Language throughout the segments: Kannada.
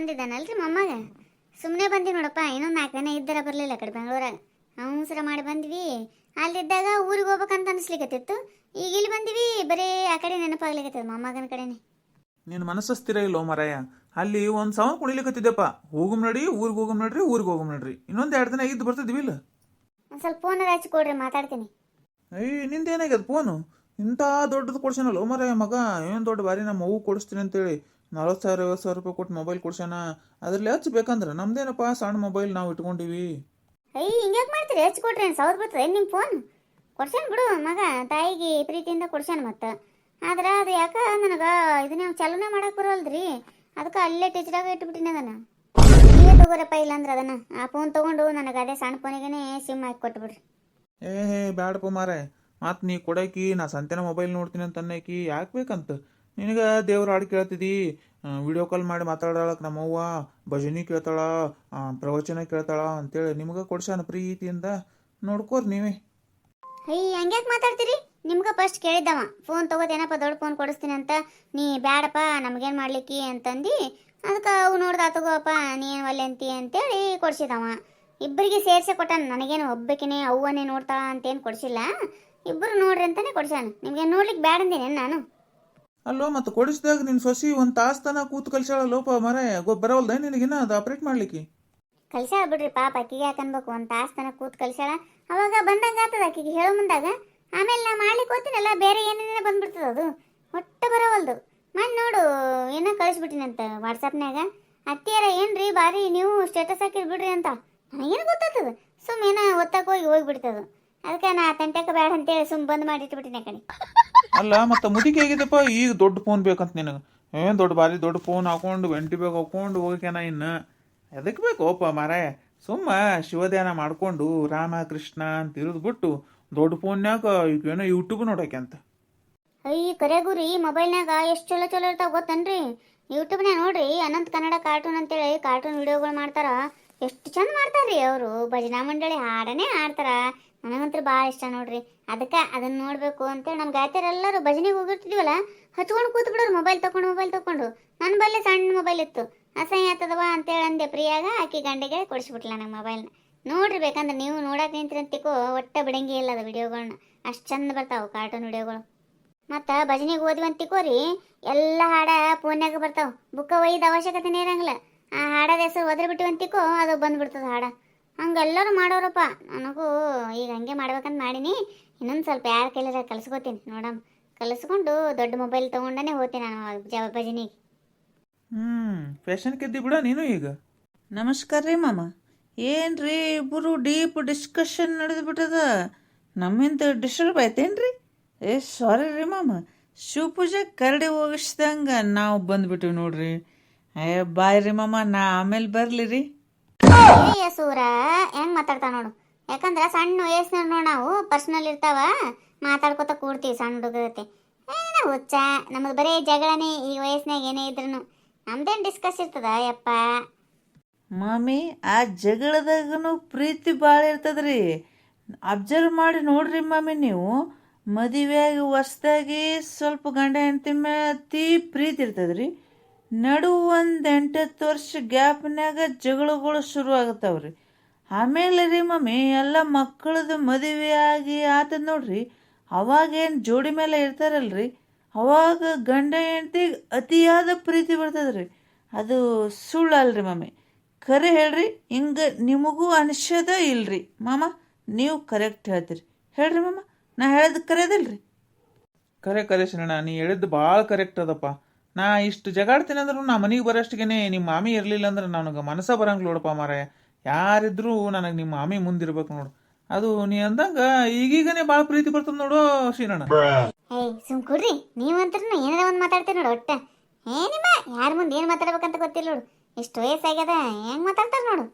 ಬಂದಿದ್ದಾನಲ್ರಿ ಮೊಮ್ಮಗ. ಸುಮ್ಮನೆ ಬಂದಿ ನೋಡಪ್ಪ. ಇನ್ನೊಂದು 4 ದಿನ ಇದ್ದರ ಬರಲಿಲ್ಲ ಕಡೆ ಬೆಂಗಳೂರಾಗ. ಅವಸರ ಮಾಡಿ ಬಂದ್ವಿ. ಅಲ್ಲಿದ್ದಾಗ ಊರಿಗೆ ಹೋಗ್ಬೇಕಂತ ಅನಿಸ್ಲಿಕ್ಕತ್ತಿತ್ತು. ಈಗ ಇಲ್ಲಿ ಬಂದಿವಿ, ಬರೀ ಆ ಕಡೆ ನೆನಪಾಗ್ಲಿಕ್ಕತ್ತದ ಮೊಮ್ಮಗನ ಕಡೆನೆ. ನಿನ್ನ ಮನಸ್ಸು ಸ್ಥಿರ ಇಲ್ಲೋ ಮರಾಯ. ಅಲ್ಲಿ ಒಂದು ಸಮ ಕುಣಿಲಿಕ್ಕತ್ತಿದ್ದೆಪ್ಪ. ಹೋಗಮ್ ನಡ್ರಿ ಊರಿಗೆ ಹೋಗಮ್ ನಡ್ರಿ ಊರಿಗೆ ಹೋಗಮ್ ನಡ್ರಿ. ಇನ್ನೊಂದು 2 ದಿನ ಇದ್ದು ಬರ್ತಿದ್ವಿ ಇಲ್ಲ. ಒಂದು ಸ್ವಲ್ಪ ಫೋನ್ ಹಚ್ಚಿ ಕೊಡ್ರಿ, ಮಾತಾಡ್ತೀನಿ. ನಿಂದೇನಾಗ್ಯದ ಫೋನು? ಇಂಥ ದೊಡ್ಡದು ಕೊಡ್ಸ್ಯಾನಲ್ಲ ಮರಾಯ ಮಗ. ಏನು ದೊಡ್ಡ ಬಾರಿ ನಮ್ಮ ಅವ್ವ ಕೊಡಿಸ್ತೀನಿ ಅಂತೇಳಿ 40,000 50,000 ರೂಪಾಯಿ ಕೊಟ್ಟು ಮೊಬೈಲ್ ಕೊಡ್ಸ್ಯಾನ. ಅದ್ರಲ್ಲಿ ಹಚ್ಬೇಕಂದ್ರೆ ನಮ್ದೇನಪ್ಪ ಸಣ್ಣ ಮೊಬೈಲ್ ನಾವು ಇಟ್ಕೊಂಡಿವಿ. ಹಿಂಗ್ಯಾಕೆ ಮಾಡ್ತೀರಿ? ಹಚ್ಚಿ ಕೊಟ್ರಿ ಏನು ಸಾವಿರ ಬರ್ತದೆ ನಿಮ್ಮ ಫೋನ್? ಕೊಡ್ಸ್ಯಾನ ಬಿಡು ಮಗ, ತಾಯಿಗೆ ಪ್ರೀತಿಯಿಂದ ಕೊಡ್ಸ್ಯಾನ. ಮತ್ತು ಆದ್ರೆ ಅದು ಯಾಕೆ ನನಗೆ ಇದನ್ನ ಚಾಲೂನೇ ಮಾಡಕ್ಕೆ ಬರೋಲ್ದ್ರಿ. ಅದಕ್ಕೆ ಅಲ್ಲೇ ಟೀಚರಾಗ ಇಟ್ಬಿಟ್ಟಿನಿ ಅದನ್ನು. ನೀವೇ ತಗೋರಪ್ಪ, ಇಲ್ಲಾಂದ್ರೆ ಅದನ್ನು ಆ ಫೋನ್ ತೊಗೊಂಡು ನನಗೆ ಅದೇ ಸಣ್ಣ ಫೋನಿಗೆ ಸಿಮ್ ಹಾಕಿ ಕೊಟ್ಬಿಡ್ರಿ. ಬ್ಯಾಡಪ್ಪ ಮಾರಾಯ. ಮತ್ತು ನೀ ಕೊಡಾಕಿ ನಾ ಸಂತೆನ ಮೊಬೈಲ್ ನೋಡ್ತೀನಿ ಅಂತ ಅನ್ನೋಕಿ ಯಾಕೆ ಬೇಕಂತ? ನಿನಗೆ ದೇವ್ರ ಹಾಡು ಕೇಳ್ತಿದ್ದಿ, ವಿಡಿಯೋ ಕಾಲ್ ಮಾಡಿ ಮಾತಾಡೋಳಕ್ಕೆ ನಮ್ಮವ್ವ ಭಜನಿ ಕೇಳ್ತಾಳ, ಪ್ರವಚನ ಕೇಳ್ತಾಳ ಅಂತೇಳಿ ನಿಮ್ಗೆ ಕೊಡ್ಸ್ಯಾನ ಪ್ರೀತಿಯಿಂದ. ನೋಡ್ಕೋರಿ ನೀವೇ. ಹಂಗ್ಯಾಕೆ ಮಾತಾಡ್ತೀರಿ? ನಿಮ್ಗೆ ಫಸ್ಟ್ ಕೇಳಿದ್ದವ ಫೋನ್ ತಗೋತೇನಪ್ಪ, ದೊಡ್ಡ ಫೋನ್ ಕೊಡಿಸ್ತೀನಿ ಅಂತ. ನೀ ಬ್ಯಾಡಪ್ಪ ನಮಗೇನು ಮಾಡ್ಲಿಕ್ಕಿ ಅಂತಂದು ಅದಕ್ಕೆ ಅವು ನೋಡ್ದ ತಗೋಪ್ಪ ನೀ ಏನು ಒಲ್ಲೆ ಅಂತಿ ಅಂತೇಳಿ ಕೊಡ್ಸಿದವ. ಇಬ್ಬರಿಗೆ ಸೇರಿಸೇ ಕೊಟ್ಟಾನ. ನನಗೇನು ಒಬ್ಬಕಿನೇ ಅವ್ವನೇ ನೋಡ್ತಾಳ ಅಂತೇನು ಕೊಡಿಸಿಲ್ಲ. ಇಬ್ಬರು ನೋಡ್ರಿ ಅಂತಾನೆ ಕೊಡ್ಸಾನ. ನಿಮ್ಗೇನು ನೋಡ್ಲಿಕ್ಕೆ ಬ್ಯಾಡ ಅಂದೇನೆ ನಾನು? ಅಲ್ಲೋ ಮತ್ತು ಕೊಡಿಸಿದಾಗ ನಿನ್ನ ಸೊಸಿ ಒಂದು ತಾಸು ತನ ಕೂತು ಕಲ್ಸಾಳಲ್ಲೋಪ ಮಾರಾಯ. ಬರವಲ್ದ ನಿನಗಿನ್ನ ಅದು ಆಪ್ರೇಟ್ ಮಾಡ್ಲಿಕ್ಕೆ? ಕಲ್ಸಾಳ ಬಿಡ್ರಿ ಪಾಪ, ಅಕ್ಕಿಗೆ ಯಾಕೆ ಅನ್ಬೇಕು. ಒಂದು ತಾಸು ತನ ಕೂತು ಕಲ್ಸಾಳ. ಅವಾಗ ಬಂದಂಗೆ ಆಗ್ತದ ಅಕ್ಕಿಗೆ ಹೇಳೋ ಮುಂದಾಗ. ಆಮೇಲೆ ನಾ ಮಾಡ್ಲಿಕ್ಕೆ ಹೋಗ್ತೀನಲ್ಲ, ಬೇರೆ ಏನೇನೇ ಬಂದ್ಬಿಡ್ತದ ಅದು. ಒಟ್ಟು ಬರೋವಲ್ದು. ಮಾಡಿ ನೋಡು, ಏನೋ ಕಳಿಸ್ಬಿಟ್ಟಿನಂತ ವಾಟ್ಸಪ್ನಾಗ. ಅತ್ತಿಯಾರ ಏನ್ರಿ ಬಾರಿ ನೀವು ಸ್ಟೇಟಸ್ ಹಾಕಿರ್ ಬಿಡ್ರಿ ಅಂತ. ನನಗೇನು ಗೊತ್ತಾಗ್ತದ? ಏನೋ ಒತ್ತಕ್ಕೆ ಹೋಗಿಬಿಡ್ತದ. ಅದಕ್ಕೆ ನಾ ತಂಟಕ್ಕೆ ಬೇಡ ಅಂತೇಳಿ ಬಂದ್ ಮಾಡಿ ಇಟ್ಬಿಟ್ಟಿನಿ ಆ ಕಡೆ. ಅಲ್ಲ ಮತ್ತು ಮುದುಕಿ ಹೇಗಿದ್ದಪ್ಪ, ಈಗ ದೊಡ್ಡ ಫೋನ್ ಬೇಕಂತ ನಿನಗೆ? ಏನು ದೊಡ್ಡ ಬಾರಿ ದೊಡ್ಡ ಫೋನ್ ಹಾಕೊಂಡು ವೆಂಟಿ ಬ್ಯಾಗ್ ಹಾಕೊಂಡು ಹೋಗ್ಯಾನ. ಇನ್ನು ಎದಕ್ಕೆ ಬೇಕೋಪ್ಪ ಮಾರಾಯ? ಶಿವಧ್ಯಾನ ಮಾಡಿಕೊಂಡು ರಾಮ ಕೃಷ್ಣ ಅಂತ ಇರಿದ್ಬಿಟ್ಟು ದೊಡ್ಡ ಫೋನ್ಯಾಗ ಈಗೇನೋ ಯೂಟ್ಯೂಬ್ ನೋಡೋಕೆ ಅಂತ. ಕರೆಗುರಿ ಮೊಬೈಲ್ನಾಗ ಎಷ್ಟು ಚಲೋ ಚಲೋ ಇರ್ತಾವ ಗೊತ್ತನ್ರಿ? ಯೂಟ್ಯೂಬ್ನಾಗ ನೋಡ್ರಿ, ಅನಂತ್ ಕನ್ನಡ ಕಾರ್ಟೂನ್ ಅಂತೇಳಿ ಕಾರ್ಟೂನ್ ವಿಡಿಯೋಗಳು ಮಾಡ್ತಾರ. ಎಷ್ಟು ಚಂದ ಮಾಡ್ತಾರ್ರಿ ಅವರು. ಭಜನಾ ಮಂಡಳಿ ಹಾಡನೇ ಹಾಡ್ತಾರ. ನನಗಂತೂ ಭಾಳ ಇಷ್ಟ ನೋಡ್ರಿ. ಅದಕ್ಕೆ ಅದನ್ನ ನೋಡಬೇಕು ಅಂತೇಳಿ ನಮ್ಮ ಗಾಯತಿಯರೆಲ್ಲರೂ ಭಜನೆಗೆ ಹೋಗಿರ್ತಿದ್ವಲ್ಲ, ಹಚ್ಕೊಂಡು ಕೂತ್ ಬಿಡೋರು ಮೊಬೈಲ್ ತೊಗೊಂಡು. ನನ್ನ ಬಲ್ಲೇ ಸಣ್ಣ ಮೊಬೈಲ್ ಇತ್ತು. ಅಸಹ್ಯ ಆಗ್ತದವ ಅಂತೇಳಿ ಅಂದೆ ಪ್ರಿಯಾಗ. ಆಕಿ ಗಂಡಿಗೆ ಕೊಡಿಸ್ಬಿಟ್ಲ ನಮ್ಮ ಮೊಬೈಲ್ನ. ನೋಡ್ರಿ ಬೇಕಂದ್ರೆ ನೀವು ನೋಡಕ್ಕೆ ನಿಂತಿರಂತಿಕೋ ಒಟ್ಟ ಬಿಡಂಗಿ ಇಲ್ಲ ಅದು ವಿಡಿಯೋಗಳನ್ನ. ಅಷ್ಟು ಚಂದ ಬರ್ತಾವೆ ಕಾರ್ಟೂನ್ ವಿಡಿಯೋಗಳು. ಮತ್ತು ಭಜನೆಗೆ ಓದಿವಂತಿಕೋರಿ ಎಲ್ಲ ಹಾಡ ಫೋನ್ಯಾಗ ಬರ್ತಾವೆ. ಬುಕ್ಕ ಒಯ್ದ ಅವಶ್ಯಕತೆನೇ ಇರಂಗಿಲ್ಲ. ಆ ಹಾಡದ ಹೆಸರು ಒದ್ರ ಬಿಟ್ಟಿವಂತಿಕೋ ಅದು ಬಂದ್ಬಿಡ್ತದೆ ಹಾಡ. ಹಂಗೆಲ್ಲರೂ ಮಾಡೋರಪ್ಪ. ನನಗೂ ಈಗ ಹಂಗೆ ಮಾಡ್ಬೇಕಂತ ಮಾಡೀನಿ. ಇನ್ನೊಂದು ಸ್ವಲ್ಪ ಯಾರ ಕೈಲಾರ ಕಲಿಸ್ಕೋತೀನಿ ನೋಡಮ್. ಕಲಿಸ್ಕೊಂಡು ದೊಡ್ಡ ಮೊಬೈಲ್ ತೊಗೊಂಡೇ ಹೋಗ್ತೀನಿ ನಾನು ಭಜನಿಗೆ. ಫ್ಯಾಷನ್ ಕೆದ್ದಿ ಬಿಡ ನೀನು ಈಗ. ನಮಸ್ಕಾರ ರೀ ಮಾಮ. ಏನ್ರಿ ಇಬ್ಬರು ಡೀಪ್ ಡಿಸ್ಕಷನ್ ನಡೆದು ಬಿಟ್ಟದ. ನಮ್ಮಿಂದ ಡಿಸ್ಟರ್ಬ್ ಆಯ್ತೇನ್ರಿ? ಸಾರಿ ರೀ ಮಾಮ. ಶಿವಪೂಜೆ ಕರಡಿ ಹೋಗಿಸ್ದಂಗ ನಾವು ಬಂದ್ಬಿಟ್ಟಿವಿ ನೋಡ್ರಿ. ಬಾಯ್ ರೀ ಮಾಮ, ನಾ ಆಮೇಲೆ ಬರ್ಲಿ ರೀ. ಸೂರ ಹೆಂಗ್ ಮಾತಾಡ್ತಾವ ನೋಡು. ಯಾಕಂದ್ರೆ ಸಣ್ಣ ವಯಸ್ಸಿನ ನೋಡು, ನಾವು ಪರ್ಸನಲ್ ಇರ್ತಾವ, ಮಾತಾಡ್ಕೊತ ಕೂಡ್ತೀವಿ ಸಣ್ಣ ಹುಡುಗತೆ. ಹುಚ್ಚ ನಮ್ಮದು ಬರೀ ಜಗಳನೇ ಈ ವಯಸ್ಸಿನಾಗ. ಏನೇ ಇದ್ರು ನಮ್ದೇನು ಡಿಸ್ಕಸ್ ಇರ್ತದ ಯಪ್ಪ? ಮಾಮಿ, ಆ ಜಗಳದಾಗನು ಪ್ರೀತಿ ಭಾಳ ಇರ್ತದ್ರಿ. ಅಬ್ಸರ್ವ್ ಮಾಡಿ ನೋಡ್ರಿ ಮಾಮಿ ನೀವು. ಮದುವೆಯಾಗಿ ಹೊಸ್ದಾಗಿ ಸ್ವಲ್ಪ ಗಂಡ ಹೆಂಡತಿ ಅತಿ ಪ್ರೀತಿ ಇರ್ತದ್ರಿ. ನಡು ಒಂದು 8-10 ವರ್ಷ ಗ್ಯಾಪ್ನಾಗ ಜಗಳಗಳು ಶುರು ಆಗತ್ತಾವ್ರಿ. ಆಮೇಲೆ ರೀ ಮಮ್ಮಿ ಎಲ್ಲ ಮಕ್ಕಳದು ಮದುವೆ ಆಗಿ ಆತದ ನೋಡ್ರಿ. ಅವಾಗೇನು ಜೋಡಿ ಮೇಲೆ ಇರ್ತಾರಲ್ರಿ, ಅವಾಗ ಗಂಡ ಹೆಂಡತಿಗೆ ಅತಿಯಾದ ಪ್ರೀತಿ ಬರ್ತದ್ರಿ. ಅದು ಸುಳ್ಳಲ್ರಿ ಮಮ್ಮಿ, ಖರೆ ಹೇಳ್ರಿ. ಹಿಂಗೆ ನಿಮಗೂ ಅನಿಸ್ಯದ ಇಲ್ರಿ ಮಾಮ? ನೀವು ಕರೆಕ್ಟ್ ಹೇಳ್ತೀರಿ. ಹೇಳ್ರಿ ಮಾಮ, ನಾ ಹೇಳೋದು ಕರೆಯದಲ್ರಿ? ಕರೆ ಶರಣ, ನೀ ಹೇಳಿದ್ದು ಭಾಳ ಕರೆಕ್ಟ್ ಅದಪ್ಪ. ನಾ ಇಷ್ಟು ಜಗಾಡ್ತೀನಿ ಅಂದ್ರೂ ನಾ ಮನೆಗೆ ಬರೋಷ್ಟಿಗೆ ನಿಮ್ಮ ಮಾಮಿ ಇರಲಿಲ್ಲ ಅಂದ್ರೆ ನನಗೆ ಮನಸ್ಸ ಬರಂಗಿಲ್ಲ ನೋಡಪ್ಪ ಮಾರಾಯ. ಯಾರಿದ್ರು ನನಗೆ ನಿಮ್ಮ ಮಾಮಿ ಮುಂದಿರ್ಬೇಕು ನೋಡು. ಅದು ನೀ ಅಂದಂಗ ಈಗೀಗನೇ ಭಾಳ ಪ್ರೀತಿ ಬರ್ತದ ನೋಡು ಶೀರಣ್ಣ. ಸುಮ್ ಕೊಡ್ರಿ ನೀವಂತ್ರ ಏನಾರ ಒಂದು ಮಾತಾಡ್ತೀರಿ ನೋಡು. ಒಟ್ಟ ನಿಮ್ಮ ಯಾರ ಮುಂದೆ ಏನು ಮಾತಾಡ್ಬೇಕಂತ ಗೊತ್ತಿಲ್ಲ ನೋಡು. ಇಷ್ಟು ವಯಸ್ಸಾಗ್ಯದ ಹೆಂಗ್ ಮಾತಾಡ್ತಾರ ನೋಡು.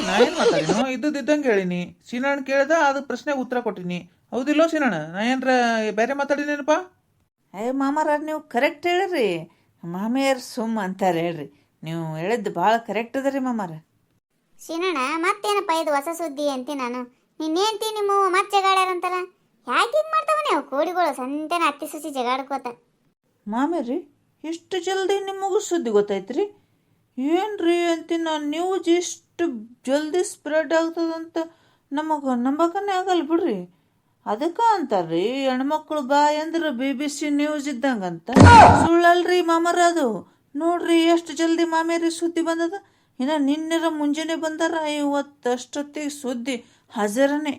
ನಾ ಏನು ಮಾತಾಡಿನೋ ಇದ್ದಂಗೆ ಹೇಳಿನಿ. ಶೀರಣ್ಣ ಕೇಳ್ದ ಅದಕ್ಕೆ ಪ್ರಶ್ನೆಗೆ ಉತ್ತರ ಕೊಟ್ಟಿನಿ. ಹೌದಿಲ್ಲೋ ಶೀರಣ್ಣ? ನಾ ಏನ್ರ ಬೇರೆ ಮಾತಾಡಿನೇನಪ್ಪ? ಮಾಮಾರ ನೀವು ಕರೆಕ್ಟ್ ಹೇಳ್ರಿ. ಮಾಮಿಯರು ಸುಮ್ಮ ಅಂತಾರೆ ಹೇಳ್ರಿ. ನೀವು ಹೇಳಿದ್ದು ಭಾಳ ಕರೆಕ್ಟ್ ಅದ ರೀ ಮಾಮಾರ. ಶೀನಣ್ಣ, ಮತ್ತೇನಪ್ಪ ಇದು ಹೊಸ ಸುದ್ದಿ ಅಂತಿ ನಾನು. ನಿನ್ನೇಂತಿ ನಿಮ್ಮ ಮತ್ತೆ ಜಗಾಡ್ಯಾರಂತಾರ. ಯಾಕೆ ಹಿಂಗೆ ಮಾಡ್ತಾವ ನೀವು ಕೋಡಿಗಳು ಸಂತೆನ ಅತ್ತಿ ಸಸಿ ಜಗಾಡ್ಕೋತ? ಮಾಮೇರಿ, ಇಷ್ಟು ಜಲ್ದಿ ನಿಮಗೂ ಸುದ್ದಿ ಗೊತ್ತಾಯ್ತ್ರಿ? ಏನ್ರಿ ಅಂತೀನಿ ನಾನು, ನ್ಯೂಸ್ ಇಷ್ಟು ಜಲ್ದಿ ಸ್ಪ್ರೆಡ್ ಆಗ್ತದಂತ ನಮಗೆ ನಂಬಕನೇ ಆಗಲ್ಲ ಬಿಡ್ರಿ. ಅದಕ್ಕೆ ಅಂತಾರ್ರಿ ಹೆಣ್ಮಕ್ಳು ಬಾಯ್ ಅಂದ್ರೆ BBC ನ್ಯೂಸ್ ಇದ್ದಂಗಂತ. ಸುಳ್ಳಲ್ರಿ ಮಾಮರ ಅದು. ನೋಡ್ರಿ ಎಷ್ಟು ಜಲ್ದಿ ಮಾಮೇರಿ ಸುದ್ದಿ ಬಂದದ. ಇನ್ನು ನಿನ್ನೆರ ಮುಂಜಾನೆ ಬಂದಾರ, ಇವತ್ತು ಅಷ್ಟೊತ್ತಿಗೆ ಸುದ್ದಿ ಹಾಜರನೇ.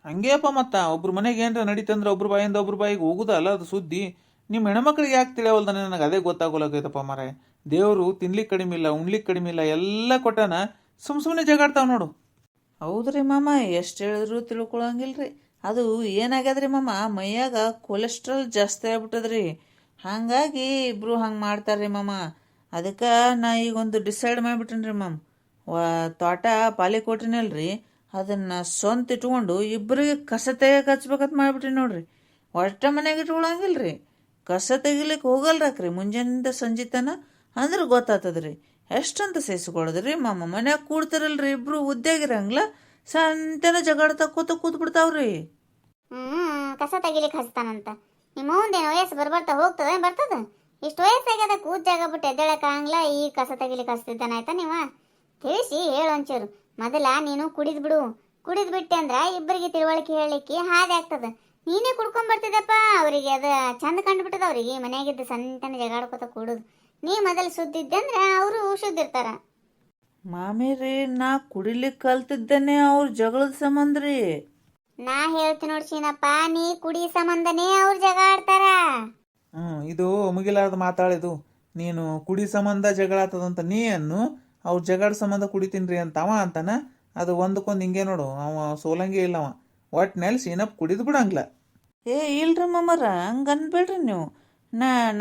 ಹಂಗೇಪ್ಪ ಮತ್ತ ಒಬ್ರು ಮನೆಗೆ ಏನ್ರ ನಡೀತಂದ್ರೆ ಒಬ್ರು ಬಾಯಿಂದ ಒಬ್ರು ಬಾಯಿಗೆ ಹೋಗುದಲ್ಲ ಅದು ಸುದ್ದಿ. ನಿಮ್ಮ ಹೆಣ್ಮಕ್ಳಿಗೆ ಯಾಕೆ ತಿಳಿಯವಲ್ದಾನೆ ನನಗೆ ಅದೇ ಗೊತ್ತಾಗೋಲಾಗೈತಪ್ಪ ಮಾರೆ. ದೇವರು ತಿನ್ಲಿಕ್ಕೆ ಕಡಿಮೆ ಇಲ್ಲ, ಉಣ್ಲಿಕ್ಕೆ ಕಡಿಮೆ ಇಲ್ಲ, ಎಲ್ಲ ಕೊಟ್ಟಾನ. ಸುಮ್ಮನೆ ಜಗಾಡ್ತಾವ ನೋಡು. ಹೌದ್ರಿ ಮಾಮ, ಎಷ್ಟು ಹೇಳಿದ್ರು ತಿಳ್ಕೊಳಂಗಿಲ್ರಿ. ಅದು ಏನಾಗ್ಯದ್ರಿ ಮಾಮ, ಮೈಯಾಗ ಕೊಲೆಸ್ಟ್ರಾಲ್ ಜಾಸ್ತಿ ಆಗ್ಬಿಟ್ಟದ್ರಿ. ಹಾಗಾಗಿ ಇಬ್ರು ಹಂಗೆ ಮಾಡ್ತಾರ್ರಿ ಮಾಮ. ಅದಕ್ಕೆ ನಾ ಈಗ ಒಂದು ಡಿಸೈಡ್ ಮಾಡಿಬಿಟ್ಟೇನ್ರಿ ಮಾಮ್. ತೋಟ ಪಾಲಿ ಕೊಟ್ಟಿನಲ್ರಿ, ಅದನ್ನು ಸ್ವಂತ ಇಟ್ಕೊಂಡು ಇಬ್ಬರಿಗೆ ಕಸ ತೆಗಿಯಕ್ಕೆ ಹಚ್ಬೇಕಂತ ಮಾಡಿಬಿಟ್ರಿ ನೋಡ್ರಿ. ಒಟ್ಟ ಮನೆಗೆ ಇಟ್ಕೊಳಂಗಿಲ್ರಿ. ಕಸ ತೆಗಿಲಿಕ್ಕೆ ಹೋಗಲ್ರಾಕ್ರಿ ಮುಂಜಾನಿಂದ ಸಂಜೆ ತನ. ಅಂದ್ರೆ ಗೊತ್ತಾಗ್ತದ್ರಿ ಎಷ್ಟಂತ ಸೇರಿಸ್ಕೊಳ್ಳೋದ್ರಿ ಮಾಮ. ಮನ್ಯಾಗ ಕೂಡ್ತಾರಲ್ರಿ ಇಬ್ರು ಉದ್ಯೋಗಿರಂಗಿಲ್ಲ, ಸಂತೆನ ಜಗಾಡ್ತಾ ಕೂತ್ ಬಿಡ್ತಾವ್ರಿ. ಕಸ ತೆಗಿಲಿಕ್ಕೆ ಹಚ್ತಾನಂತ. ನಿಮ್ಮ ಮುಂದೇನು ವಯಸ್ಸು ಬರ್ಬರ್ತಾ ಬರ್ತದ. ಇಷ್ಟು ವಯಸ್ಸಾಗ್ಯದ ಕೂತ್ ಜಾಗ ಬಿಟ್ಟು ಎದ್ದೇಳಕ್ಕಾಗಲ್ಲ, ಈ ಕಸ ತೆಗಿಲಿಕ್ಕೆ ಹಚ್ತಿದ್ದಾನಾಯ್ತಾ ನೀವ? ತಿಳಿಸಿ ಹೇಳು ಒಂಚೂರು. ಮೊದಲ ನೀನು ಕುಡಿದ್ ಬಿಡು. ಕುಡಿದ್ ಬಿಟ್ಟೆ ಅಂದ್ರ ಇಬ್ಬರಿಗೆ ತಿಳುವಳಿಕೆ ಹೇಳಲಿಕ್ಕೆ ಹಾದಿ ಆಗ್ತದ. ನೀನೇ ಕುಡ್ಕೊಂಡ್ ಬರ್ತಿದ್ದಪ್ಪ, ಅವರಿಗೆ ಅದು ಚಂದ ಕಂಡುಬಿಟ್ಟದ. ಅವ್ರಿಗೆ ಮನೆಯಾಗಿದ್ದು ಸಂತಾನ ಜಗಾಡ್ಕೊತ ಕೂಡುದು. ನೀ ಮೊದಲು ಸುದ್ದಿದ್ದೆ ಅಂದ್ರೆ ಅವರು ಶುದ್ಧ ಇರ್ತಾರ. ಮಾಮಿರಿ, ನಾ ಕುಡಿಲಿಕ್ಕೆ ಕಲ್ತಿದ್ದೇನೆ ಅವ್ರ ಜಗಳದ ಸಂಬಂಧ ರೀ. ನಾ ಹೇಳ್ತೀನಿ ನೋಡಿ ಸೀನಪ್ಪ, ನೀ ಕುಡಿ ಸಂಬಂಧನೇ ಅವ್ರು ಜಗ ಆಡ್ತಾರ. ಇದು ಮುಗಿಲಾರ್ದ ಮಾತಾಡಿದು. ನೀನು ಕುಡಿ ಸಂಬಂಧ ಜಗಳ ಆತದಂತ ನೀ ಅನ್ನು, ಅವ್ರ ಜಗಳ ಸಂಬಂಧ ಕುಡಿತೀನ್ರಿ ಅಂತ ಅವ ಅಂತಾನ. ಅದು ಒಂದಕ್ಕೊಂದು ಹಿಂಗೆ ನೋಡು, ಅವ ಸೋಲಂಗೆ ಇಲ್ಲವ. ಒಟ್ನಲ್ಲಿ ಸೀನಪ್ ಕುಡಿದು ಬಿಡಂಗಿಲ್ಲ. ಇಲ್ರಿ ಮಾಮರ, ಹಂಗೆ ಅನ್ಬೇಡ್ರಿ ನೀವು.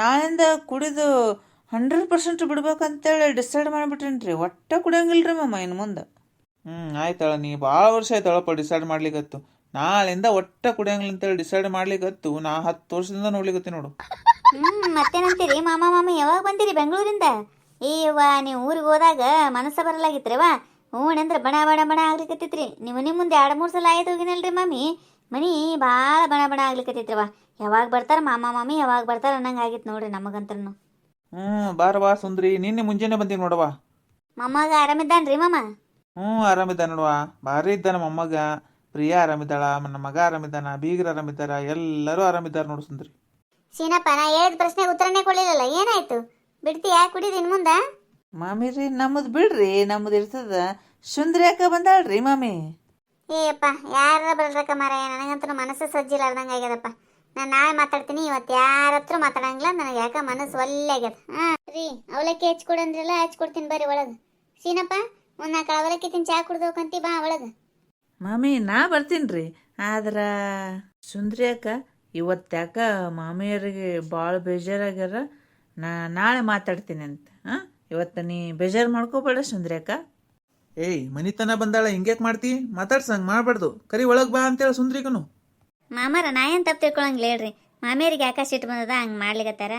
ನಾಳಿಂದ ಕುಡಿದು 100% ಬಿಡ್ಬೇಕಂತೇಳಿ ಡಿಸೈಡ್ ಮಾಡಿಬಿಟ್ರೇನ್ರಿ. ಒಟ್ಟ ಕುಡಿಯಂಗಿಲ್ರಿ ಮಾಮ ಇನ್ನು ಮುಂದೆ. ಆಯ್ತಳ, ನೀ ಭಾಳ ವರ್ಷ ಆಯ್ತಳಪ್ಪ ಡಿಸೈಡ್ ಮಾಡ್ಲಿಕ್ಕತ್ತು. ನಾಳಿಂದ ಒಟ್ಟ ಕುಡಿಯಂಗಿಲ್ಲ ಅಂತೇಳಿ ಡಿಸೈಡ್ ಮಾಡ್ಲಿಕ್ಕತ್ತು. ನಾ 10 ವರ್ಷದಿಂದ ನೋಡ್ಲಿಕತ್ತಿ ನೋಡು. ಮತ್ತೇನಂತೀರಿ ಮಾಮ ಯಾವಾಗ ಬಂದಿರಿ ಬೆಂಗಳೂರಿಂದ? ನೀವು ಊರಿಗೆ ಹೋದಾಗ ಮನಸ್ಸ ಬರಲಾಗಿತ್ರಿವಾ? ಹೂಣಂದ್ರೆ ಬಣ ಆಗ್ಲಿಕತ್ತಿತ್ರಿ. ನೀವು ನಿಮ್ಮ ಮುಂದೆ 2-3 ಸಲ ಆಯ್ತು ಹೋಗಿನಲ್ರಿ ಮಾಮಿ. ಮನಿ ಭಾಳ ಬಣ ಆಗ್ಲಿಕತ್ತಿತ್ರಿವಾ. ಯಾವಾಗ ಬರ್ತಾರ ಮಾಮಿ ಯಾವಾಗ ಬರ್ತಾರ ಅನ್ನಂಗೆ ಆಗಿತ್ತು ನೋಡ್ರಿ ನಮಗಂತ್ರನು. ಬಾ ಸುಂದ್ರಿ, ನಿನ್ನೆ ಮುಂಜಾನೆ ಬಂದೀನಿ ನೋಡವ್ವ. ಮೊಮ್ಮಗ ಆರಾಮಿದ್ದಾನ್ರಿ ಮಾಮ? ಆರಾಮಿದ್ದ ನೋಡವ್ವ, ಭಾರಿ ಇದ್ದಾನ ಮೊಮ್ಮಗ. ಪ್ರಿಯಾ ಆರಾಮಿದ್ದಾಳ, ನನ್ನ ಮಗ ಆರಾಮಿದ್ದಾನ, ಬೀಗರು ಆರಾಮಿದ್ದಾರ, ಎಲ್ಲರೂ ಆರಾಮಿದ್ದಾರ ನೋಡು ಸುಂದ್ರಿ. ಸೀನಪ್ಪ, ನಾ ಹೇಳಿದ ಪ್ರಶ್ನೆಗೆ ಉತ್ತರನೇ ಕೊಡ್ಲಿಲ್ಲಲ್ಲ, ಏನಾಯ್ತು? ಬಿಡ್ತೀಯಾ ಕುಡಿದಿನ್ ಮುಂದ? ಮಾಮಿರಿ, ನಮ್ಮದು ಬಿಡ್ರಿ, ನಮ್ಮದು ಇರ್ತದ. ಸುಂದ್ರಿ ಯಾಕ ಬಂದಾಳ್ರಿ ಮಾಮಿ? ಏಯಪ್ಪ, ಯಾರ ಬಲ್ರಕ್ಕ ಮಾರಾಯ, ನನಗಂತೂ ಮನಸ್ಸು ಸಜ್ಜಿಲಾರ್ದಂಗೆ ಆಗ್ಯದಪ್ಪ. ನಾನು ನಾಳೆ ಮಾತಾಡ್ತೀನಿ, ಇವತ್ತು ಯಾರ ಹತ್ರ ಮಾತಾಡಂಗಿಲ್ಲ. ನನಗೆ ಯಾಕ ಮನಸ್ಸು ಒಳ್ಳೆ ಆಗ್ಯದ. ರೀ, ಅವಲಕ್ಕಿ ಹಚ್ಕೊಡಂದ್ರಲ್ಲ, ಹಚ್ಕೊಡ್ತೀನಿ ಬರ್ರಿ ಒಳಗೆ. ಸೀನಪ್ಪ, ಒಂದು 4 ಅವಲಕ್ಕಿ ತಿನ್ ಚಾ ಕುಡ್ದೋಕಂತಿ, ಬಾ ಒಳಗೆ. ಮಾಮಿ, ನಾ ಬರ್ತೀನಿ ರೀ. ಆದ್ರೆ ಸುಂದ್ರಿ ಯಾಕ ಇವತ್ತು ಯಾಕ ಮಾಮಿಯರಿಗೆ ಭಾಳ ಬೇಜಾರಾಗ್ಯಾರ. ನಾಳೆ ಮಾತಾಡ್ತೀನಿ ಅಂತ. ಇವತ್ತು ನೀ ಬೇಜಾರು ಮಾಡ್ಕೋಬೇಡ ಸುಂದ್ರಿ ಯಾಕ. ಮನಿತನ ಬಂದಾಳ, ಹಿಂಗ್ಯಾಕೆ ಮಾಡ್ತಿ? ಮಾತಾಡ್ಸಂಗೆ ಮಾಡ್ಬಾರ್ದು. ಕರಿ ಒಳಗೆ ಬಾ ಅಂತೇಳಿ ಸುಂದ್ರಿಗನು. ಮಾಮಾರ, ನಾ ಏನು ತಪ್ಪು ತಿಳ್ಕೊಳಂಗಿಲ್ಲ ಹೇಳ್ರಿ. ಮಾಮಿಯರಿಗೆ ಯಾಕೆ ಸಿಟ್ಟು ಬಂದದ ಹಂಗೆ ಮಾಡ್ಲಿಕತ್ತಾರ.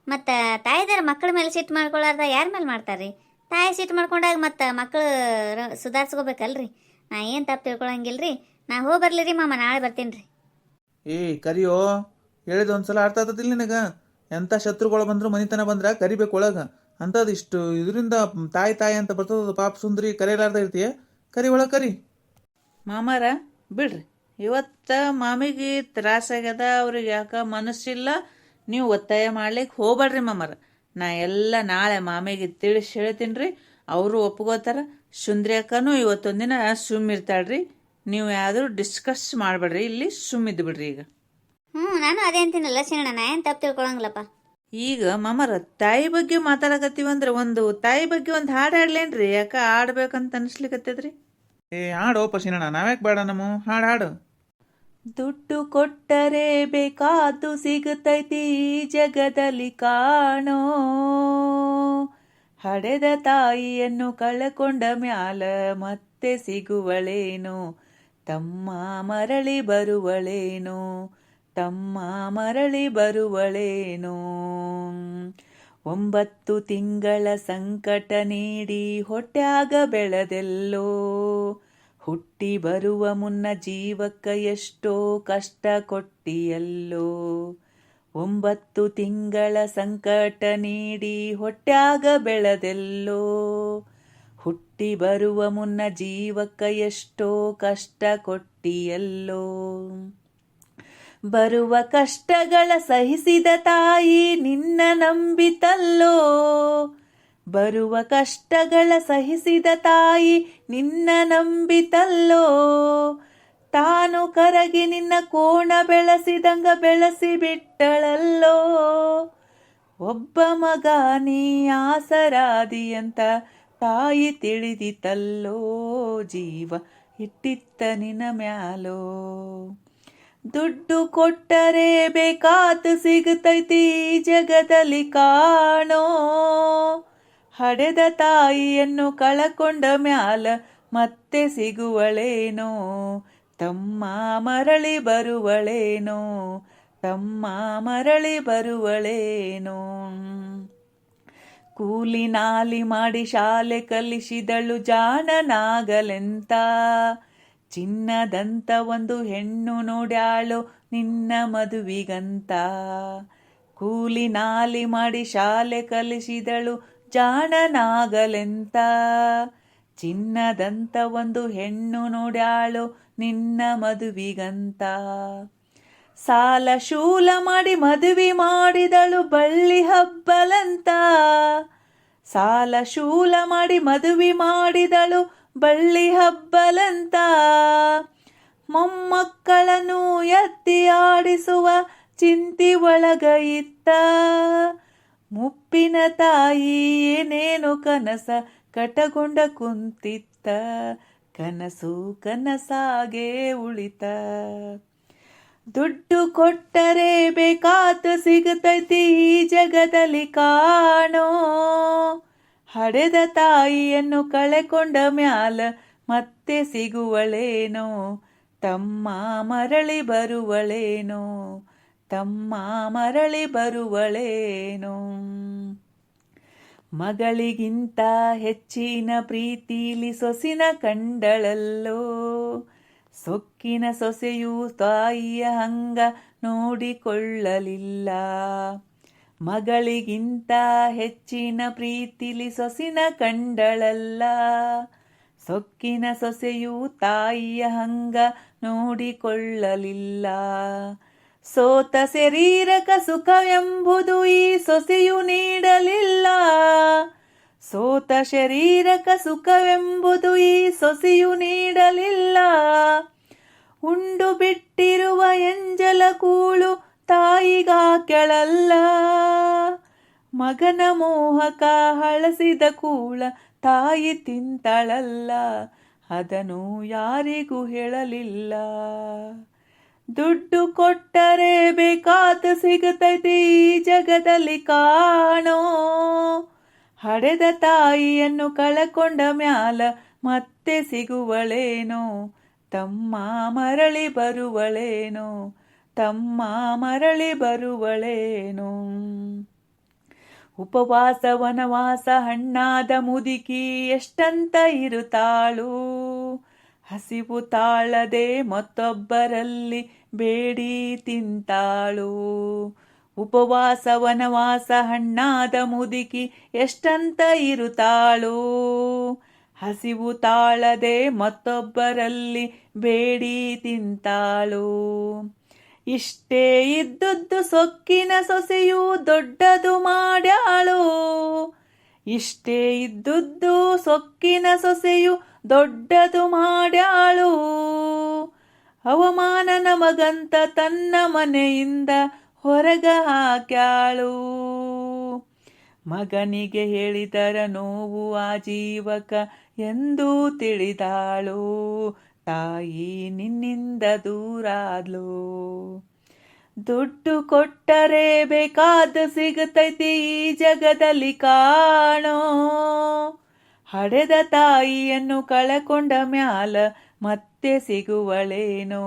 ಮತ್ತು ತಾಯಿದಾರ ಮಕ್ಕಳ ಮೇಲೆ ಸಿಟ್ಟು ಮಾಡ್ಕೊಳಾರ್ದ ಯಾರ ಮೇಲೆ ಮಾಡ್ತಾರ್ರಿ? ತಾಯಿ ಸಿಟ್ಟು ಮಾಡ್ಕೊಂಡಾಗ ಮತ್ತು ಮಕ್ಕಳು ಸುಧಾರಿಸ್ಕೋಬೇಕಲ್ರಿ. ನಾ ಏನು ತಪ್ಪು ತಿಳ್ಕೊಳಂಗಿಲ್ರಿ. ನಾ ಹೋಗಿ ಬರ್ಲಿರಿ ಮಾಮ, ನಾಳೆ ಬರ್ತೀನಿ ರೀ. ಕರಿಯೋ, ಹೇಳಿದ ಒಂದ್ಸಲ ಅರ್ಥ ಆಗ್ತದಿಲ್ಲ ನಿನಗೆ? ಎಂಥ ಶತ್ರುಗಳು ಬಂದ್ರು ಮನಿತನ ಬಂದ್ರ ಕರಿಬೇಕು ಒಳಗೆ. ಅಂಥದ್ದು ಇಷ್ಟು ಇದರಿಂದ ತಾಯಿ ಅಂತ ಬರ್ತದ ಪಾಪ ಸುಂದ್ರಿ, ಕರೆಯಲಾರ್ದ ಇರ್ತೀಯ? ಕರಿ ಒಳಗೆ ಕರಿ. ಮಾಮಾರ ಬಿಡ್ರಿ, ಇವತ್ತು ಮಾಮಿಗೆ ತ್ರಾಸಾಗ್ಯದ, ಅವ್ರಿಗೆ ಯಾಕ ಮನಸ್ಸಿಲ್ಲ. ನೀವು ಒತ್ತಾಯ ಮಾಡ್ಲಿಕ್ಕೆ ಹೋಗ್ಬೇಡ್ರಿ ಮಾಮಾರ. ನಾ ಎಲ್ಲ ನಾಳೆ ಮಾಮಿಗೆ ತಿಳಿಸಿ ಹೇಳ್ತೀನಿ ರೀ. ಅವರು ಒಪ್ಕೋತಾರ. ಸುಂದ್ರಿ ಅಕ್ಕನೂ ಇವತ್ತೊಂದಿನ ಸುಮ್ಮಿರ್ತಾಳ್ರಿ. ನೀವು ಯಾವ್ದು ಡಿಸ್ಕಸ್ ಮಾಡಬೇಡ್ರಿ, ಇಲ್ಲಿ ಸುಮ್ಮಿದ್ದು ಬಿಡ್ರಿ ಈಗ. ನಾನು ಅದೇ ಅಂತೀನಲ್ಲ ಶರಣ, ನಾ ಏನು ತಪ್ಪು ತಿಳ್ಕೊಳಂಗಿಲ್ಲಪ್ಪ. ಈಗ ಮಾಮಾರ, ತಾಯಿ ಬಗ್ಗೆ ಮಾತಾಡಕತ್ತೀವಂದ್ರೆ ಒಂದು ತಾಯಿ ಬಗ್ಗೆ ಒಂದು ಹಾಡು ಹಾಡ್ಲೇನ್ರಿ? ಯಾಕ ಆಡ್ಬೇಕಂತ ಅನ್ಸ್ಲಿಕತ್ತದ್ರಿ. ಹಾಡೋಪ ಶಿನಣ್ಣ, ನಾವ್ಯಾಕೆ ಬೇಡ ನಮ್ಮ ಹಾಡು. ದುಡ್ಡು ಕೊಟ್ಟರೆ ಬೇಕಾದ್ದು ಸಿಗುತ್ತೈತಿ ಜಗದಲ್ಲಿ ಕಾಣೋ, ಹಡೆದ ತಾಯಿಯನ್ನು ಕಳಕೊಂಡ ಮ್ಯಾಲ ಮತ್ತೆ ಸಿಗುವಳೇನು, ತಮ್ಮ ಮರಳಿ ಬರುವಳೇನು, ತಮ್ಮ ಮರಳಿ ಬರುವಳೇನು. 9 ತಿಂಗಳ ಸಂಕಟ ನೀಡಿ ಹೊಟ್ಯಾಗ ಬೆಳೆದೆಲ್ಲೋ, ಹುಟ್ಟಿ ಬರುವ ಮುನ್ನ ಜೀವಕ್ಕ ಎಷ್ಟೋ ಕಷ್ಟ ಕೊಟ್ಟಿಯಲ್ಲೋ. 9 ತಿಂಗಳ ಸಂಕಟ ನೀಡಿ ಹೊಟ್ಯಾಗ ಬೆಳೆದೆಲ್ಲೋ, ಹುಟ್ಟಿ ಬರುವ ಮುನ್ನ ಜೀವಕ್ಕ ಎಷ್ಟೋ ಕಷ್ಟ ಕೊಟ್ಟಿಯಲ್ಲೋ. ಬರುವ ಕಷ್ಟಗಳ ಸಹಿಸಿದ ತಾಯಿ ನಿನ್ನ ನಂಬಿತಲ್ಲೋ, ಬರುವ ಕಷ್ಟಗಳ ಸಹಿಸಿದ ತಾಯಿ ನಿನ್ನ ನಂಬಿತಲ್ಲೋ. ತಾನು ಕರಗಿ ನಿನ್ನ ಕೋಣ ಬೆಳೆಸಿದಂಗ ಬೆಳೆಸಿ ಬಿಟ್ಟಳಲ್ಲೋ. ಒಬ್ಬ ಮಗ ನೀ ಆಸರಾದಿ ಅಂತ ತಾಯಿ ತಿಳಿದಿತಲ್ಲೋ, ಜೀವ ಇಟ್ಟಿತ್ತ ನಿನ್ನ ಮ್ಯಾಲೋ. ದುಡ್ಡು ಕೊಟ್ಟರೆ ಬೇಕಾತು ಸಿಗುತ್ತೈತಿ ಜಗದಲ್ಲಿ ಕಾಣೋ, ಹಡೆದ ತಾಯಿಯನ್ನು ಕಳಕೊಂಡ ಮ್ಯಾಲ ಮತ್ತೆ ಸಿಗುವಳೇನೋ. ತಮ್ಮ ಮರಳಿ ಬರುವಳೇನೋ, ತಮ್ಮ ಮರಳಿ ಬರುವಳೇನೋ. ಕೂಲಿ ನಾಲಿ ಮಾಡಿ ಶಾಲೆ ಕಲಿಸಿದಳು ಜಾಣನಾಗಲೆಂತ, ಚಿನ್ನದಂತ ಒಂದು ಹೆಣ್ಣು ನೋಡ್ಯಾಳು ನಿನ್ನ ಮದುವಿಗಂತ. ಕೂಲಿ ನಾಲಿ ಮಾಡಿ ಶಾಲೆ ಕಲಿಸಿದಳು ಜಾಣನಾಗಲೆಂತ, ಚಿನ್ನದಂತ ಒಂದು ಹೆಣ್ಣು ನೋಡ್ಯಾಳು ನಿನ್ನ ಮದುವಿಗಂತ. ಸಾಲ ಶೂಲ ಮಾಡಿ ಮದುವೆ ಮಾಡಿದಳು ಬಳ್ಳಿ ಹಬ್ಬಲಂತ, ಸಾಲ ಶೂಲ ಮಾಡಿ ಮದುವೆ ಮಾಡಿದಳು ಬಳ್ಳಿ ಹಬ್ಬಲಂತ. ಮೊಮ್ಮಕ್ಕಳನ್ನು ಎತ್ತಿ ಆಡಿಸುವ ಚಿಂತಿ ಒಳಗ ಇತ್ತ, ಮುಪ್ಪಿನ ತಾಯಿ ಏನೇನು ಕನಸ ಕಟಗೊಂಡ ಕುಂತಿತ್ತ, ಕನಸು ಕನಸಾಗೆ ಉಳಿತ. ದುಡ್ಡು ಕೊಟ್ಟರೆ ಬೇಕಾತು ಸಿಗುತ್ತೈತಿ ಈ ಜಗದಲ್ಲಿ ಕಾಣೋ, ಹಡೆದ ತಾಯಿಯನ್ನು ಕಳೆಕೊಂಡ ಮ್ಯಾಲ ಮತ್ತೆ ಸಿಗುವಳೇನೋ. ತಮ್ಮ ಮರಳಿ ಬರುವಳೇನೋ, ತಮ್ಮ ಮರಳಿ ಬರುವಳೇನೋ. ಮಗಳಿಗಿಂತ ಹೆಚ್ಚಿನ ಪ್ರೀತಿಲಿ ಸೊಸಿನ ಕಂಡಳಲ್ಲೋ, ಸೊಕ್ಕಿನ ಸೊಸೆಯು ತಾಯಿಯ ಹಂಗ ನೋಡಿಕೊಳ್ಳಲಿಲ್ಲ. ಮಗಳಿಗಿಂತ ಹೆಚ್ಚಿನ ಪ್ರೀತಿಲಿ ಸೊಸಿನ ಕಂಡಳಲ್ಲ, ಸೊಕ್ಕಿನ ಸೊಸೆಯು ತಾಯಿಯ ಹಂಗ ನೋಡಿಕೊಳ್ಳಲಿಲ್ಲ. ಸೋತ ಶರೀರಕ ಸುಖವೆಂಬುದು ಈ ಸೊಸೆಯು ನೀಡಲಿಲ್ಲ, ಸೋತ ಶರೀರಕ ಸುಖವೆಂಬುದು ಈ ಸೊಸೆಯು ನೀಡಲಿಲ್ಲ. ಉಂಡು ಬಿಟ್ಟಿರುವ ಎಂಜಲ ಕೂಳು ತಾಯಿಗಾಕೆಳಲ್ಲ, ಮಗನ ಮೋಹಕ ಹಳಸಿದ ಕೂಳ ತಾಯಿ ತಿಂತಳಲ್ಲ, ಅದನ್ನು ಯಾರಿಗೂ ಹೇಳಲಿಲ್ಲ. ದುಡ್ಡು ಕೊಟ್ಟರೆ ಬೇಕಾತು ಸಿಗುತ್ತೈತಿ ಈ ಜಗದಲ್ಲಿ ಕಾಣೋ, ಹಡೆದ ತಾಯಿಯನ್ನು ಕಳಕೊಂಡ ಮ್ಯಾಲ ಮತ್ತೆ ಸಿಗುವಳೇನೋ. ತಮ್ಮ ಮರಳಿ ಬರುವಳೇನೋ, ತಮ್ಮ ಮರಳಿ ಬರುವಳೇನೋ. ಉಪವಾಸ ವನವಾಸ ಹಣ್ಣಾದ ಮುದುಕಿ ಎಷ್ಟಂತ ಇರುತ್ತಾಳು, ಹಸಿವು ತಾಳದೆ ಮತ್ತೊಬ್ಬರಲ್ಲಿ ಬೇಡಿ ತಿಂತಾಳು. ಉಪವಾಸ ವನವಾಸ ಹಣ್ಣಾದ ಮುದುಕಿ ಎಷ್ಟಂತ ಇರುತ್ತಾಳು, ಹಸಿವು ತಾಳದೆ ಮತ್ತೊಬ್ಬರಲ್ಲಿ ಬೇಡಿ ತಿಂತಾಳು. ಇಷ್ಟೇ ಇದ್ದದ್ದು ಸೊಕ್ಕಿನ ಸೊಸೆಯು ದೊಡ್ಡದು ಮಾಡ್ಯಾಳು, ಇಷ್ಟೇ ಇದ್ದದ್ದು ಸೊಕ್ಕಿನ ಸೊಸೆಯು ದೊಡ್ಡದು ಮಾಡ್ಯಾಳು. ಅವಮಾನ ನಮಗಂತ ತನ್ನ ಮನೆಯಿಂದ ಹೊರಗ ಹಾಕ್ಯಾಳು. ಮಗನಿಗೆ ಹೇಳಿದರ ನೋವು ಆ ಜೀವಕ ಎಂದು ತಿಳಿದಾಳು, ತಾಯಿ ನಿನ್ನಿಂದ ದೂರಾದ್ಲು. ದುಡ್ಡು ಕೊಟ್ಟರೆ ಬೇಕಾದ ಸಿಗುತ್ತೈತಿ ಈ ಜಗದಲ್ಲಿ ಕಾಣೋ, ಹಡೆದ ತಾಯಿಯನ್ನು ಕಳಕೊಂಡ ಮ್ಯಾಲ ಮತ್ತೆ ಸಿಗುವಳೇನೋ.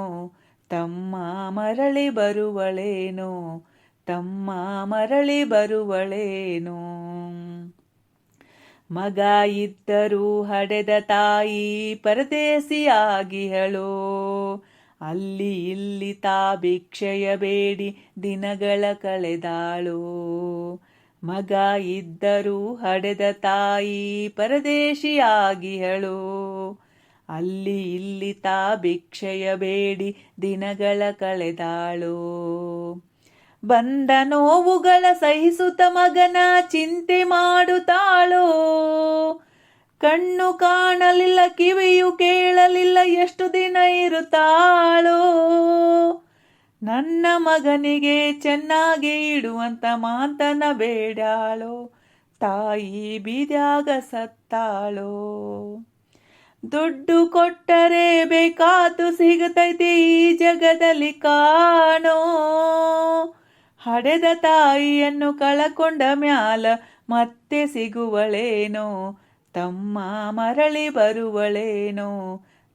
ತಮ್ಮ ಮರಳಿ ಬರುವಳೇನೋ, ತಮ್ಮ ಮರಳಿ ಬರುವಳೇನೋ. ಮಗ ಇದ್ದರೂ ಹಡೆದ ತಾಯಿ ಪರದೇಸಿಯಾಗಿಹಳೋ, ಅಲ್ಲಿ ಇಲ್ಲಿ ತಾ ಭಿಕ್ಷೆಯ ಬೇಡಿ ದಿನಗಳ ಕಳೆದಾಳು. ಮಗ ಇದ್ದರೂ ಹಡೆದ ತಾಯಿ ಪರದೇಶಿಯಾಗಿಹಳು. ಅಲ್ಲಿ ಇಲ್ಲಿ ತಾ ಭಿಕ್ಷೆಯ ಬೇಡಿ ದಿನಗಳ ಕಳೆದಾಳು. ಬಂದ ನೋವುಗಳ ಸಹಿಸುತ್ತ ಮಗನ ಚಿಂತೆ ಮಾಡುತ್ತಾಳೋ. ಕಣ್ಣು ಕಾಣಲಿಲ್ಲ, ಕಿವಿಯು ಕೇಳಲಿಲ್ಲ, ಎಷ್ಟು ದಿನ ಇರುತ್ತಾಳೋ. ನನ್ನ ಮಗನಿಗೆ ಚೆನ್ನಾಗಿ ಇಡುವಂತ ಮಾತನ ಬೇಡಾಳೋ. ತಾಯಿ ಬೀದ್ಯಾಗ ಸತ್ತಾಳೋ. ದುಡ್ಡು ಕೊಟ್ಟರೆ ಬೇಕಾತು ಸಿಗತೈತಿ ಈ ಜಗದಲ್ಲಿ ಕಾಣೋ. ಹಡೆದ ತಾಯಿಯನ್ನು ಕಳಕೊಂಡ ಮ್ಯಾಲ ಮತ್ತೆ ಸಿಗುವಳೇನೋ. ತಮ್ಮ ಮರಳಿ ಬರುವಳೇನೋ.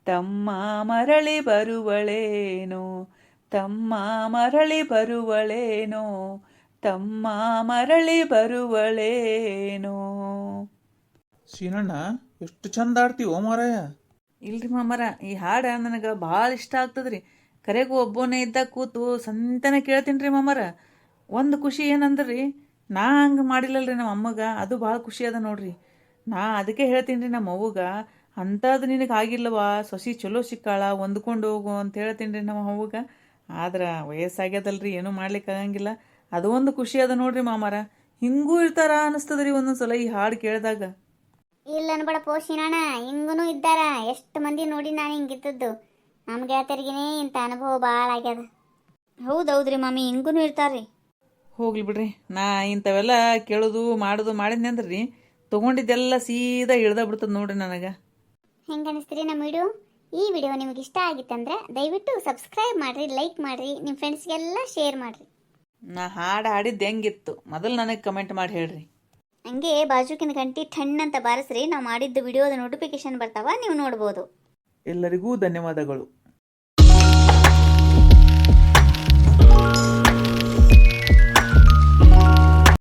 ತಮ್ಮ ಮರಳಿ ಬರುವಳೇನೋ. ತಮ್ಮ ಮರಳಿ ಬರುವಳೇನೋ. ತಮ್ಮ ಮರಳಿ ಬರುವಳೇನೋ. ಸೀನಣ್ಣ ಎಷ್ಟು ಚಂದ ಆಡ್ತೀವೋ ಮಾರಾಯ. ಇಲ್ರಿ ಮಾಮರ, ಈ ಹಾಡು ನನಗೆ ಭಾಳ ಇಷ್ಟ ಆಗ್ತದ್ರಿ. ಕರೆಗೂ ಒಬ್ಬನೇ ಇದ್ದಾಗ ಕೂತು ಸಂತನ ಕೇಳ್ತೀನಿ ರೀ ಮಾಮರ. ಒಂದು ಖುಷಿ ಏನಂದ್ರಿ, ನಾ ಹಂಗೆ ಮಾಡಿಲ್ಲಲ್ರಿ ನಮ್ಮ ಅಮ್ಮಗ, ಅದು ಭಾಳ ಖುಷಿ ಅದ ನೋಡ್ರಿ. ನಾ ಅದಕ್ಕೆ ಹೇಳ್ತೀನಿ ರೀ ನಮ್ಮ ಅವ್ವಗ, ಅಂಥದ್ದು ನಿನಗೆ ಆಗಿಲ್ಲವಾ, ಸೊಸಿ ಚಲೋ ಸಿಕ್ಕಾಳ, ಹೊಂದ್ಕೊಂಡು ಹೋಗು ಅಂತ ಹೇಳ್ತೀನಿ ರೀ ನಮ್ಮ ಅವ್ವಗ. ಆದ್ರೆ ವಯಸ್ಸಾಗ್ಯದಲ್ರಿ, ಏನೂ ಮಾಡ್ಲಿಕ್ಕೆ ಆಗಂಗಿಲ್ಲ. ಅದು ಒಂದು ಖುಷಿ ಅದ ನೋಡ್ರಿ ಮಾಮರ. ಹಿಂಗೂ ಇರ್ತಾರ ಅನಿಸ್ತದ್ರಿ ಒಂದೊಂದ್ಸಲ ಈ ಹಾಡು ಕೇಳಿದಾಗ. ಇಲ್ಲ ಅನ್ಬೇಡ ಪೋಷಿನಣ್ಣ, ಹಿಂಗೂ ಇದ್ದಾರ. ಎಷ್ಟು ಮಂದಿ ನೋಡಿ ನಾನು ಹಿಂಗಿದ್ದದ್ದು. ನಮ್ಮ ಗೆಳತಿಯರಿಗೇನೆ ಇಂಥ ಅನುಭವ ಭಾಳ ಆಗ್ಯದ. ಹೌದೌದ್ರಿ ಮಮ್ಮಿ, ಹಿಂಗೂ ಇರ್ತಾರ್ರಿ. ಹೋಗ್ಲಿ ಬಿಡ್ರಿ, ನಾ ಇಂಥವೆಲ್ಲ ಕೇಳೋದು ಮಾಡೋದು ಮಾಡಿದ್ನಿ ಅಂದ್ರಿ ತೊಗೊಂಡಿದ್ದೆಲ್ಲ ಸೀದಾ ಇಳ್ದ ಬಿಡ್ತದ ನೋಡ್ರಿ ನನಗೆ. ಹೆಂಗೆ ಅನಿಸ್ತೀರಿ ನಮ್ಮ ವಿಡಿಯೋ? ಈ ವಿಡಿಯೋ ನಿಮಗೆ ಇಷ್ಟ ಆಗಿತ್ತಂದ್ರೆ ದಯವಿಟ್ಟು ಸಬ್ಸ್ಕ್ರೈಬ್ ಮಾಡಿರಿ, ಲೈಕ್ ಮಾಡಿರಿ, ನಿಮ್ಮ ಫ್ರೆಂಡ್ಸ್ಗೆಲ್ಲ ಶೇರ್ ಮಾಡಿರಿ. ನಾ ಹಾಡು ಹಾಡಿದ್ದು ಹೆಂಗಿತ್ತು ಮೊದಲು ನನಗೆ ಕಮೆಂಟ್ ಮಾಡಿ ಹೇಳ್ರಿ. ಹಂಗೆ ಬಾಜುಕಿನ ಗಂಟಿ ಠಣ್ ಅಂತ ಬಾರಿಸ್ರಿ, ನಾವು ಮಾಡಿದ್ದು ವಿಡಿಯೋದ ನೋಟಿಫಿಕೇಶನ್ ಬರ್ತಾವ, ನೀವು ನೋಡ್ಬೋದು. ಎಲ್ಲರಿಗೂ ಧನ್ಯವಾದಗಳು.